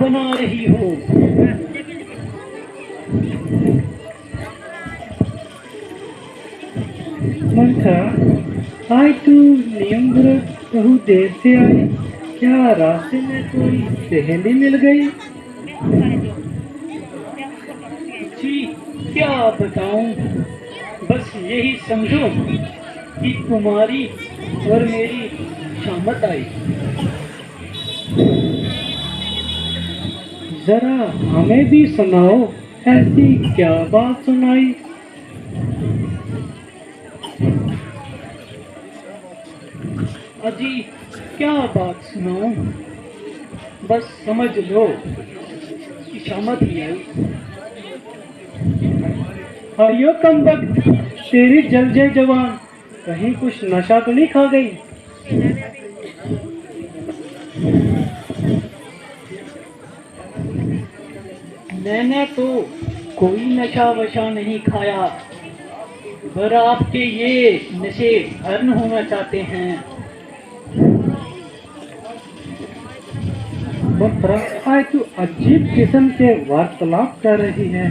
बना रही हो? मंथा, आज तू नियम विरुद्ध बहुत देर से आई। क्या रास्ते में कोई सहेली मिल गई? जी, क्या बताऊं। बस यही समझो कि तुम्हारी और मेरी शामत आई। जरा हमें भी सुनाओ, ऐसी क्या बात सुनाई? अजी, क्या बात सुनाऊं। बस समझ लो कि शामत ही आई। आइयो कम वक्त, तेरी जलजे जवान कहीं कुछ नशा तो नहीं खा गई? मैंने तो कोई नशा वशा नहीं खाया, पर आपके ये नशे हरण होना चाहते हैं। मंत्रा, आज तू अजीब किस्म के वार्तालाप कर रही है,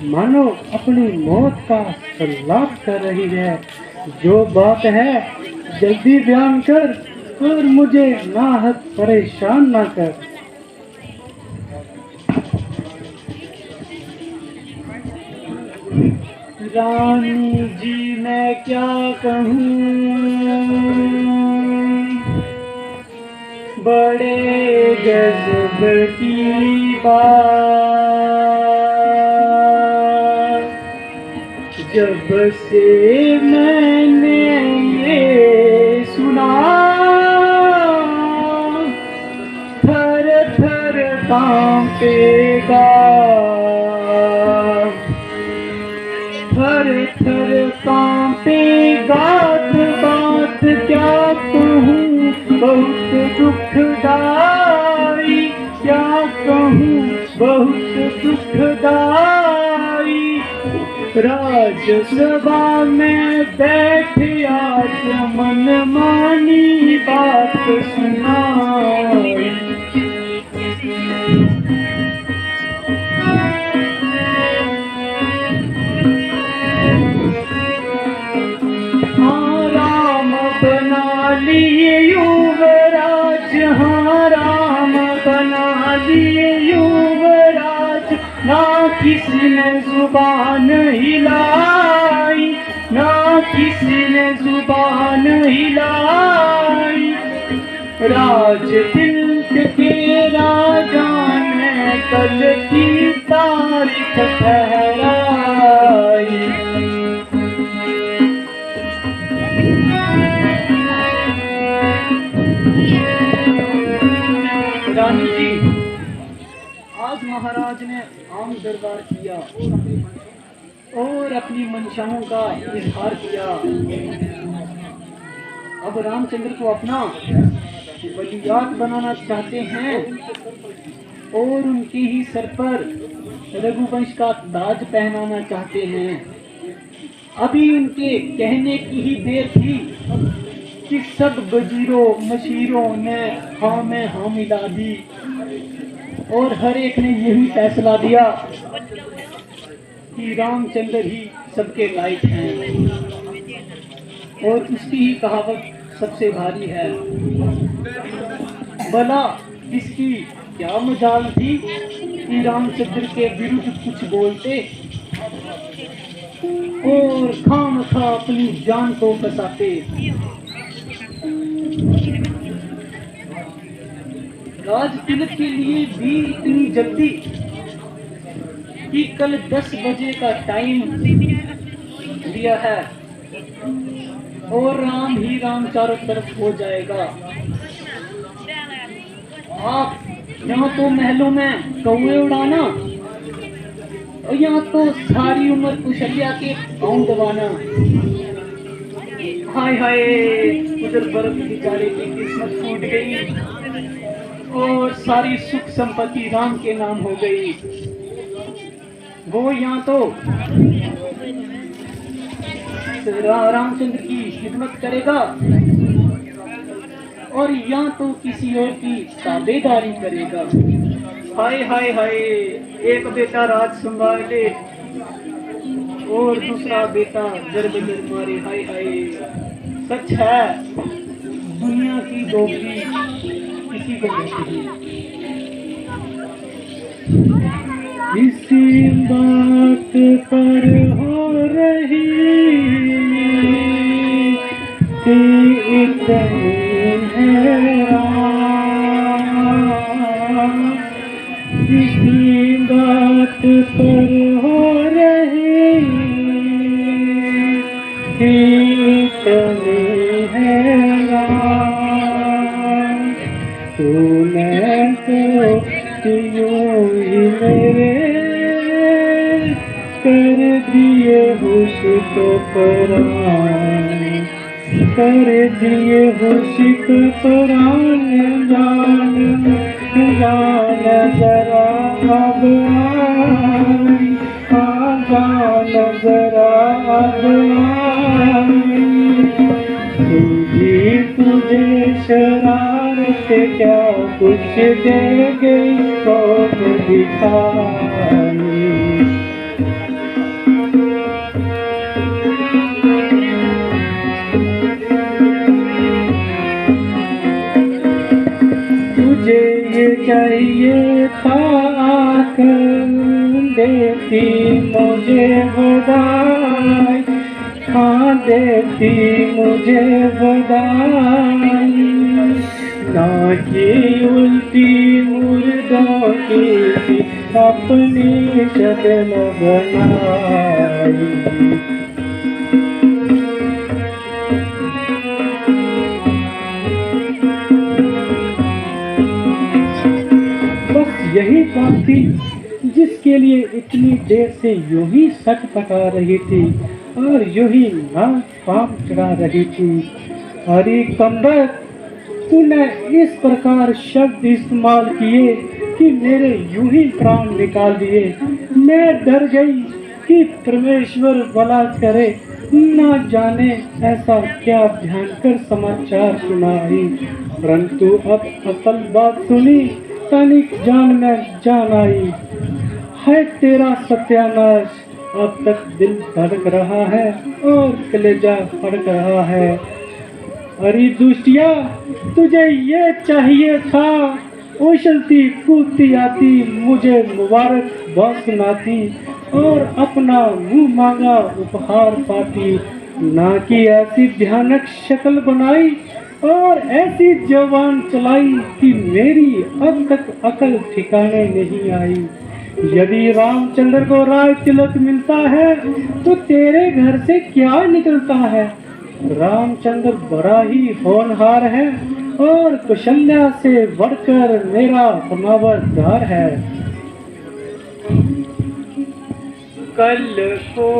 मानो अपनी मौत का सल्लाप कर रही है। जो बात है जल्दी बयान कर और मुझे नाहक परेशान ना कर। रानी जी, मैं क्या कहूँ, बड़े गजब की बात। जब से मैंने ये सुना, थर थर कांपेगा, थर थर कांपेगा। बात क्या कहूँ, बहुत दुखदाई, क्या कहूँ, बहुत दुखदाई। राज्यसभा में बैठ आज मन मानी बात सुनाई। हाँ राम बना लिए युवराज, हाँ राम बना लिए युवराज। ना किसी ने जुबान हिलाई, ना किसी ने जुबान हिलाई। राज तिलक के राजा ने कल की तारीख ठहराई। रानी जी, आज महाराज ने आम दरबार किया और अपनी मंशाओं का इजहार किया। अब रामचंद्र को अपना वलीयात बनाना चाहते हैं और उनके ही सर पर रघुवंश का ताज पहनाना चाहते हैं। अभी उनके कहने की ही देर थी कि सब वजीरों मशीरों ने हाँ में हाँ मिला दी और हर एक ने यही फैसला दिया कि रामचंद्र ही सबके लायक हैं और उसकी ही कहावत सबसे भारी है। भला इसकी क्या मजाल थी कि रामचंद्र के विरुद्ध कुछ बोलते और खामखा अपनी जान को फंसाते। राज तिलक के लिए भी इतनी जल्दी कि कल 10 बजे का टाइम दिया है और राम ही राम चारों तरफ हो जाएगा। आप यहाँ तो महलों में कौए उड़ाना और यहाँ तो सारी उम्र कुशलिया के पाँव दबाना। हाय हाय, उधर बर्फ बेचारे की किस्मत फूट गई और सारी सुख संपत्ति राम के नाम हो गई। वो यहाँ तो रामचंद्र की खिदमत करेगा और यहाँ तो किसी और की ताबेदारी करेगा। हाय हाय हाय, एक बेटा राज संभाले और दूसरा बेटा गर्भ में मारे। हाय हाय, सच है दुनिया की दोगली किसी को कहते हैं। इसी बात पर हो रही थी इतनी हैरान, इसी बात पर हो रही थी इतनी हैरान। तूने तो यूं ही मेरे कर दिए होश को परान, कर दिए होश को परान। जान जान जरा अब आई, हाँ जान जरा अब आई। तुझे शरारत क्या कुछ दे गई कौन दिखाई। तुझे ये चाहिए था आकर देती मुझे बधाई, हाँ देती मुझे बधाई। ना कि उल्टी मुर्दों की अपनी शक्ल बनाई। बस यही बात थी जिसके लिए इतनी देर से यूं ही सच पका रही थी और यूं ही नाक पाप चढ़ा रही थी। अरे कंबर, तूने इस प्रकार शब्द इस्तेमाल किए कि मेरे यूं ही प्राण निकाल दिए। मैं डर गई कि परमेश्वर भला करे, ना जाने ऐसा क्या भयंकर समाचार सुनाई। परंतु अब असल बात सुनी, तनिक जान में जान आई। है तेरा सत्यानाश, अब तक दिल धड़क रहा है और कलेजा फड़क रहा है। अरे दुष्टिया, तुझे ये चाहिए था, उछलती कूदती आती मुझे मुबारकबाद सुनाती और अपना मुंह मांगा उपहार पाती, ना कि ऐसी भयानक शक्ल बनाई और ऐसी जवान चलाई कि मेरी अब तक अकल ठिकाने नहीं आई। यदि रामचंद्र को राज तिलक मिलता है तो तेरे घर से क्या निकलता है। रामचंद्र बड़ा ही होनहार है और कौशल्या से बढ़कर मेरा परमावरदार है। कल को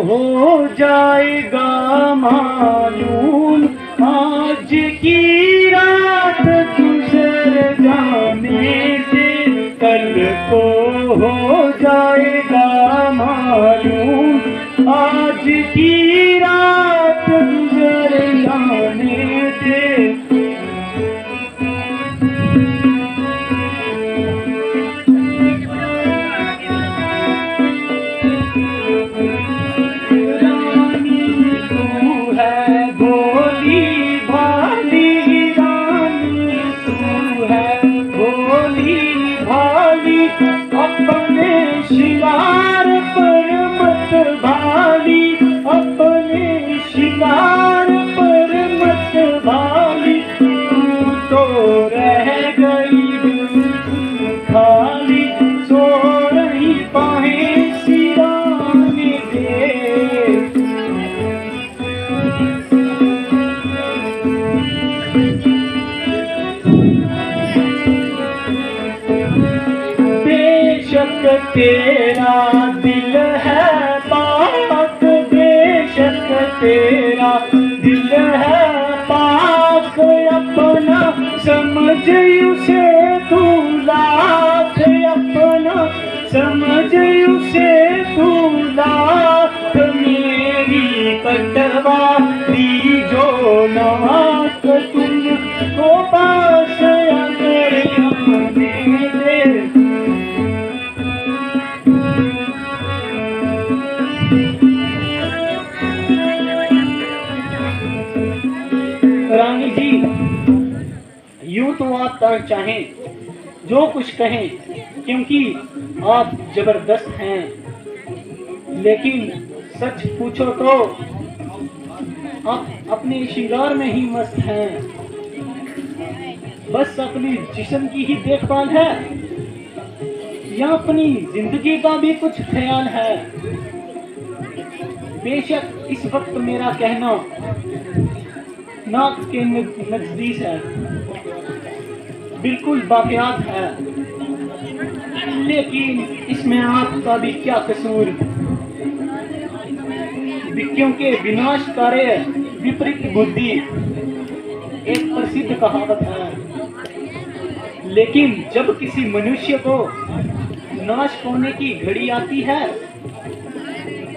हो जाएगा मालूम, आज की रात गुजर जाने से। कल को हो जाएगा मालूम, आज की रात गुजर जाने से। तेरा दिल है पाक, बेशक तेरा दिल है पाक, अपना समझ उसे तू लाख, अपना समझ उसे तू लाख। मेरी कटवाली जो नाक तुमको पास अगर हमने दे रानी जी, यूं तो आप चाहें जो कुछ कहें, क्योंकि आप जबरदस्त हैं, लेकिन सच पूछो तो आप अपने श्रृंगार में ही मस्त हैं। बस अपनी जिस्म की ही देखभाल है या अपनी जिंदगी का भी कुछ ख्याल है? बेशक इस वक्त मेरा कहना नाक के नजदीक है, बिल्कुल वाकयात है, लेकिन इसमें आपका भी क्या कसूर? क्योंकि विनाशकारी विपरीत बुद्धि एक प्रसिद्ध कहावत है, लेकिन जब किसी मनुष्य को नाश होने की घड़ी आती है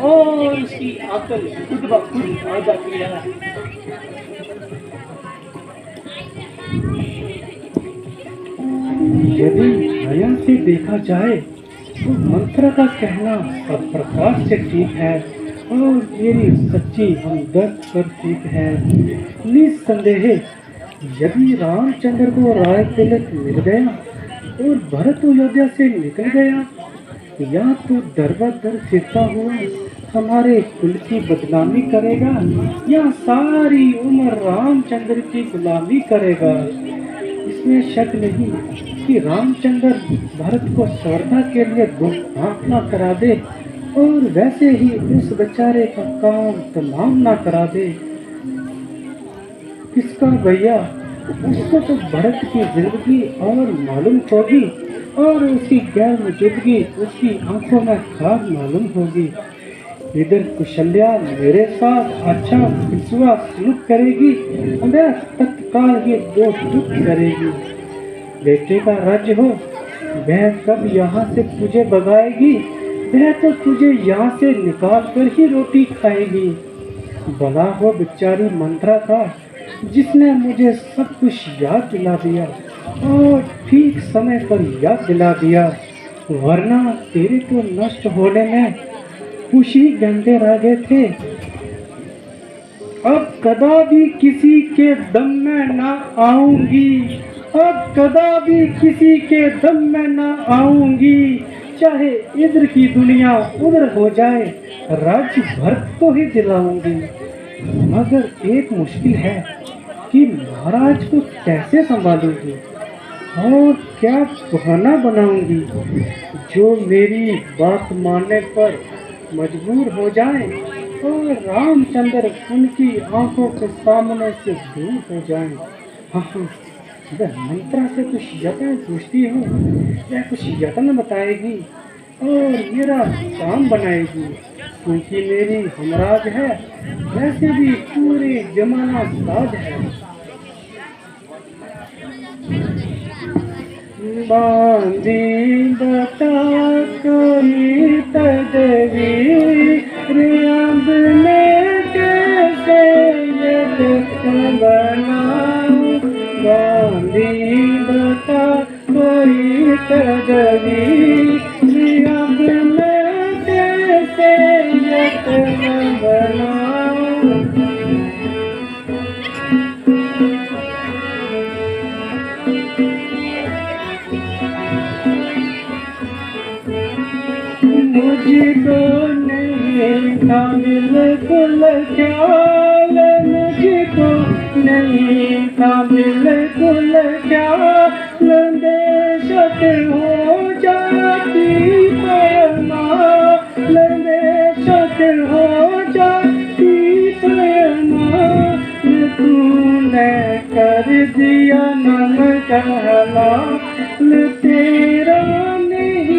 और उसकी अकल खुद ब खुद आ जाती है। यदि नयन से देखा जाए तो मंत्र का कहना सब प्रकार से ठीक है और मेरी सच्ची हमदर्द पर ठीक है। निस्संदेह यदि रामचंद्र को राय तिलक मिल गया और भरत अयोध्या से निकल गया, या तो दर बदर फिरता हुआ हमारे कुल की बदनामी करेगा या सारी उम्र रामचंद्र की गुलामी करेगा। इसमें शक नहीं कि रामचंद्र भरत को स्वर्धा के लिए दुख ना करा दे और वैसे ही उस बेचारे का काम तमाम ना करा दे। किसका भैया, उसको तो भरत की जिंदगी और मालूम होगी और उसकी गैर मौजूदगी उसकी आंखों में खाब मालूम होगी। इधर कुशल्या मेरे साथ अच्छा पिछुआ सलूक करेगी, मैं तत्काल ये दो दुख करेगी। बेटे का राज्य हो, वह कब यहाँ से तुझे भगाएगी? वह तो तुझे यहाँ से निकाल कर ही रोटी खाएगी। भला हो बेचारी मंत्रा का, जिसने मुझे सब कुछ याद दिला दिया और ठीक समय पर याद दिला दिया, वरना तेरे तो नष्ट होने में कुछ ही घंटे रह गए थे। अब कदापि किसी के दम में ना आऊंगी, अब कदापि किसी के दम में ना आऊंगी, चाहे इधर की दुनिया उधर हो जाए, राज्य भरत को ही दिलाऊंगी। मगर एक मुश्किल है कि महाराज को कैसे संभालूंगी और क्या बहाना बनाऊंगी जो मेरी बात मानने पर मजबूर हो जाए और रामचंद्र उनकी आंखों के सामने से दूर हो जाए। हाँ, वह मंत्रा से कुछ यत्न पूछती हूँ, या कुछ यत्न बताएगी और मेरा काम बनाएगी, क्योंकि मेरी हमराज है, वैसे भी पूरे जमाना साज है। बांधी बता कोई तदबीर, अब मैं कैसे ये बनाऊं? बांधी बता कोई तदबीर, अब मैं कैसे ये बनाऊं? मुझको नहीं था बिल्कुल ख्याल, मुझको नहीं था बिल्कुल ख्याल, बेशक हो जाती पैमाल, बेशक हो जाती पैमाल, तूने कर दिया नमक हलाल, तेरा नहीं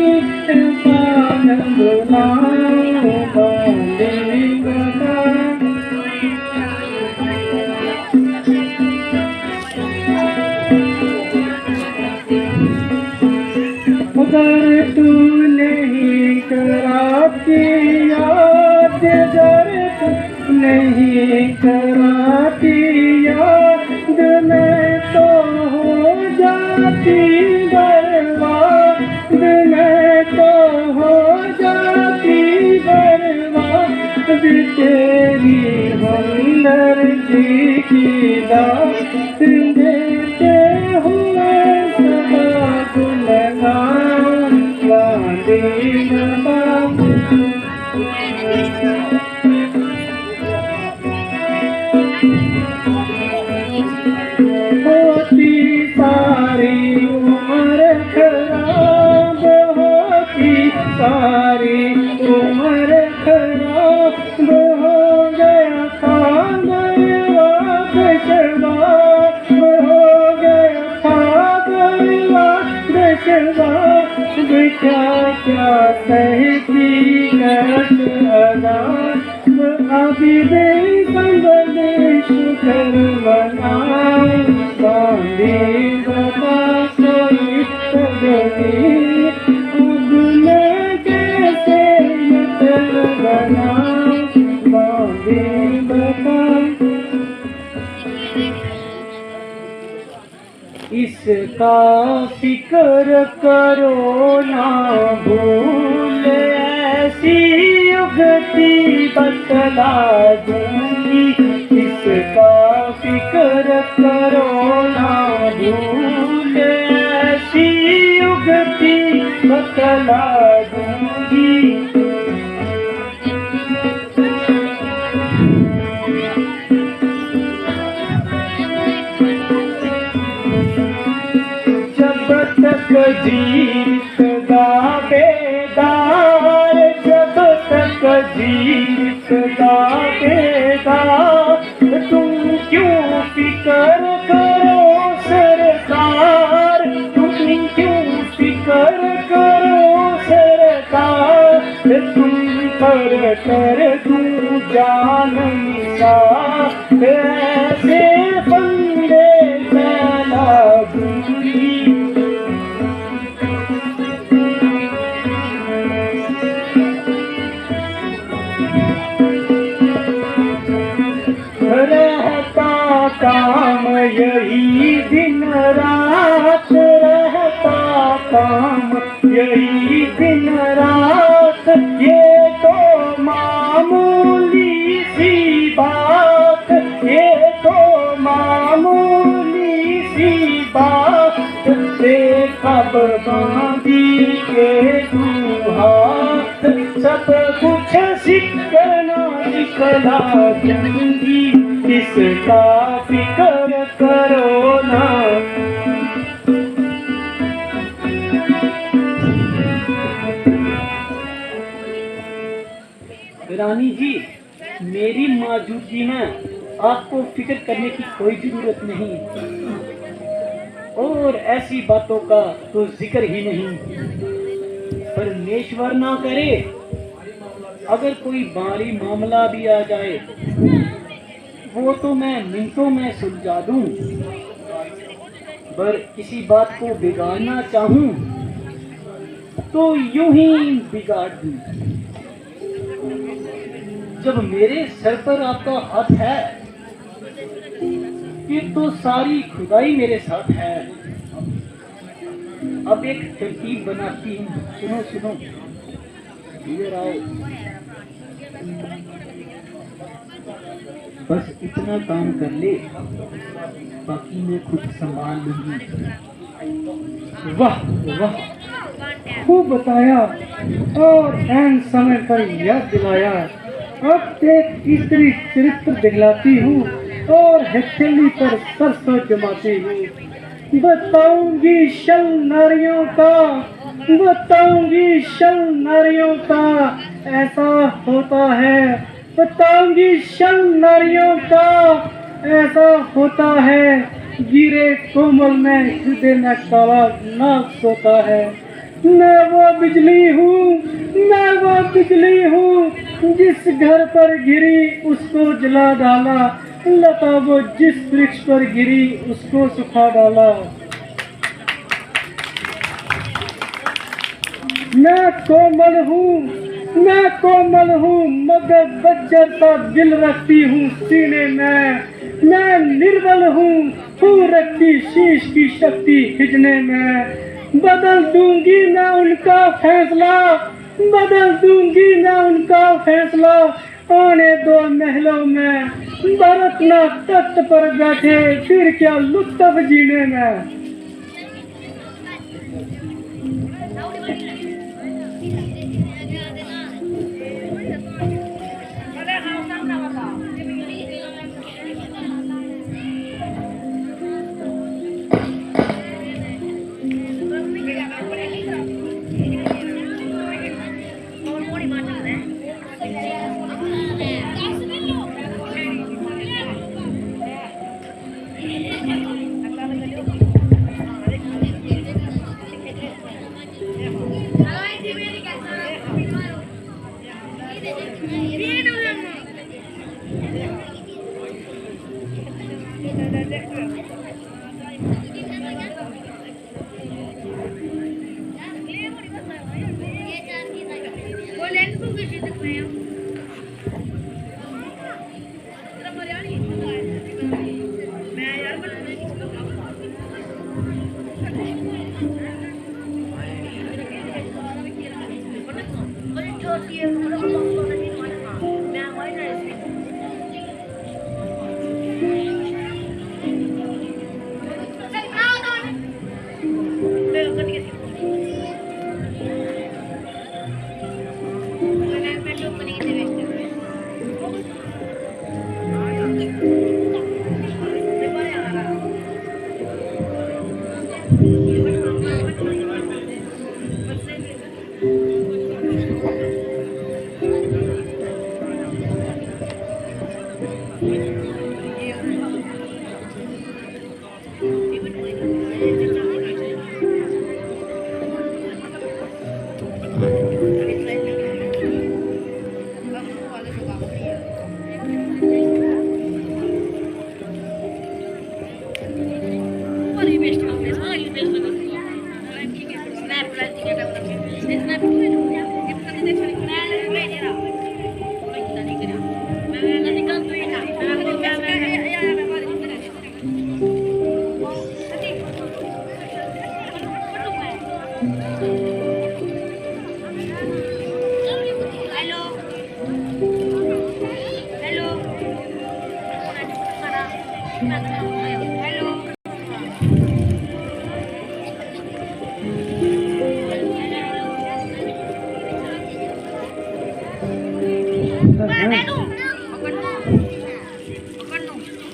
अगर तू नहीं कराती याद, अगर तू नहीं कराती याद, मैं तो हो जाती बर्बाद, मैं तो हो जाती बर्बाद, भी तेरी हमदर्दी की दात देते हुए सदा गुणगान गांधी बाबा। होती सारी उम्र खराब, होती सारी उम्र खराब, हो गया खागरवा दशवा, हो गया खागरवा दशवा। क्या क्या सहती करत अदान, अभी दे संबले शुक्र मनाए। गांधी बाबा कोई सगनी, अब मैं कैसे मतलब बनाए। गांधी बाबा इसका फिक्र करो ना भूल, ऐसी युगति बतला दूंगी। इसका फिक्र करो ना भूल, ऐसी युगति बतला दूंगी। तक जीत दावेदार, जब तक जीत दावेदार, तुम क्यों फिक्र करो सरकार, तुम क्यों फिक्र करो सरकार। तुम कर तू जान निसार, ऐसे बंदे फैला दूंगी। रहता काम यही दिन रात, रहता काम यही दिन रात। ये तो मामूली सी बात, ये तो मामूली सी बात। से कब बांधी के तू हाथ, सब कुछ सिकना निकला जंगी। इसका फिक्र करो ना। रानी जी, मेरी मौजूदगी में आपको फिक्र करने की कोई जरूरत नहीं, और ऐसी बातों का तो जिक्र ही नहीं। परमेश्वर ना करे, अगर कोई भारी मामला भी आ जाए, वो तो मैं मिनटों में सुलझा दूं। पर किसी बात को बिगाड़ना चाहूं तो यूं ही बिगाड़ दूं। जब मेरे सर पर आपका हाथ है, फिर तो सारी खुदाई मेरे साथ है। अब एक तरकीब बनाती हूँ, सुनो सुनो, इधर आओ। बस इतना काम कर ले, बाकी मैं खुद संभाल लूंगी। वाह वाह, खूब बताया और एन समय पर याद दिलाया। अब एक स्त्री चरित्र दिखलाती हूँ और हथेली पर सरसों जमाती हूँ। बताऊंगी शल नारियों का, बताऊंगी शल नारियों का ऐसा होता है। बताऊंगी शल नारियों का ऐसा होता है। गिरे कोमल में हृदय में काला नाग सोता है। मैं वो बिजली हूँ, मैं वो बिजली हूँ, जिस घर पर गिरी उसको जला डाला। लता वो जिस वृक्ष पर गिरी उसको सुखा डाला। मैं कोमल हूँ, मैं कोमल हूँ, मगर बज्जर सा दिल रखती हूँ सीने में। मैं निर्बल हूँ रखती शीश की शक्ति खिंचने में। बदल दूंगी मैं उनका फैसला, बदल दूंगी मैं उनका फैसला। आने दो महलों में, बरतना तख्त पर बैठे, फिर क्या लुत्फ जीने में।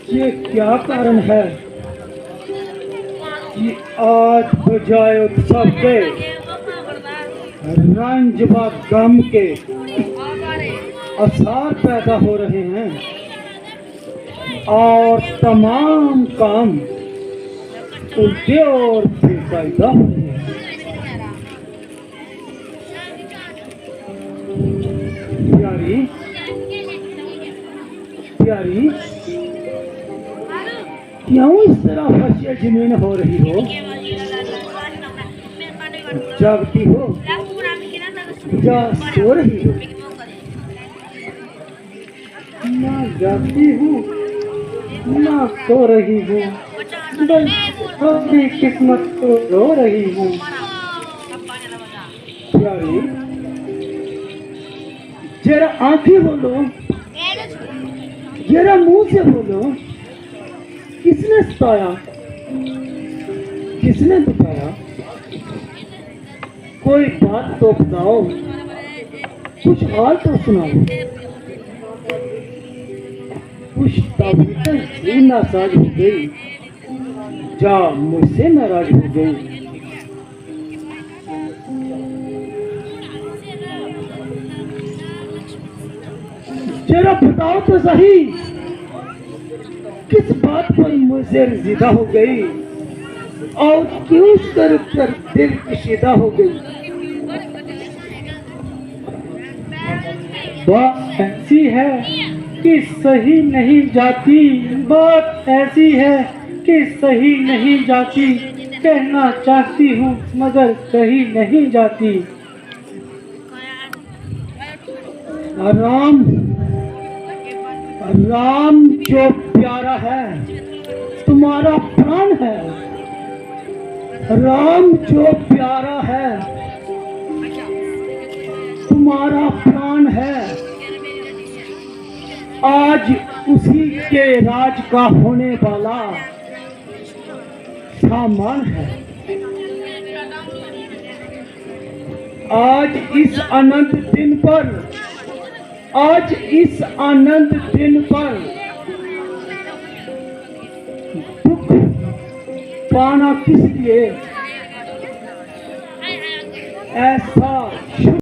ये क्या कारण है कि आज बजाय उत्सव के रंज व गम के आसार पैदा हो रहे हैं और तमाम काम उल्टे और बेकायदा हो रहे हैं। प्यारी प्यारी, क्यों इस तरह फसिया जमीन हो रही हो? जागती हो या सो रही हो? ना जागती हूँ ना सो रही हूँ, बस अपनी किस्मत को रो रही हूँ। प्यारी, जरा आंखें बोलो, जरा मुंह से बोलो, किसने सताया, किसने दुखाया? कोई बात तो बताओ, कुछ हाल तो सुनाओ। कुछ तबीयत ही नासाज हो गई, जा मुझसे नाराज हो गई। जरा बताओ तो सही, किस बात पर मुझसे जिदा हो गई और क्यों कर दिल कशीदा हो गई? बात ऐसी है कि सही नहीं जाती, बात ऐसी है कि सही नहीं जाती, कहना चाहती हूँ मगर कहीं नहीं जाती। राम राम जो प्यारा है तुम्हारा प्राण है, राम जो प्यारा है तुम्हारा प्राण है, आज उसी के राज का होने वाला सामान है। आज इस आनंद दिन पर दुख पाना किस लिए? ऐसा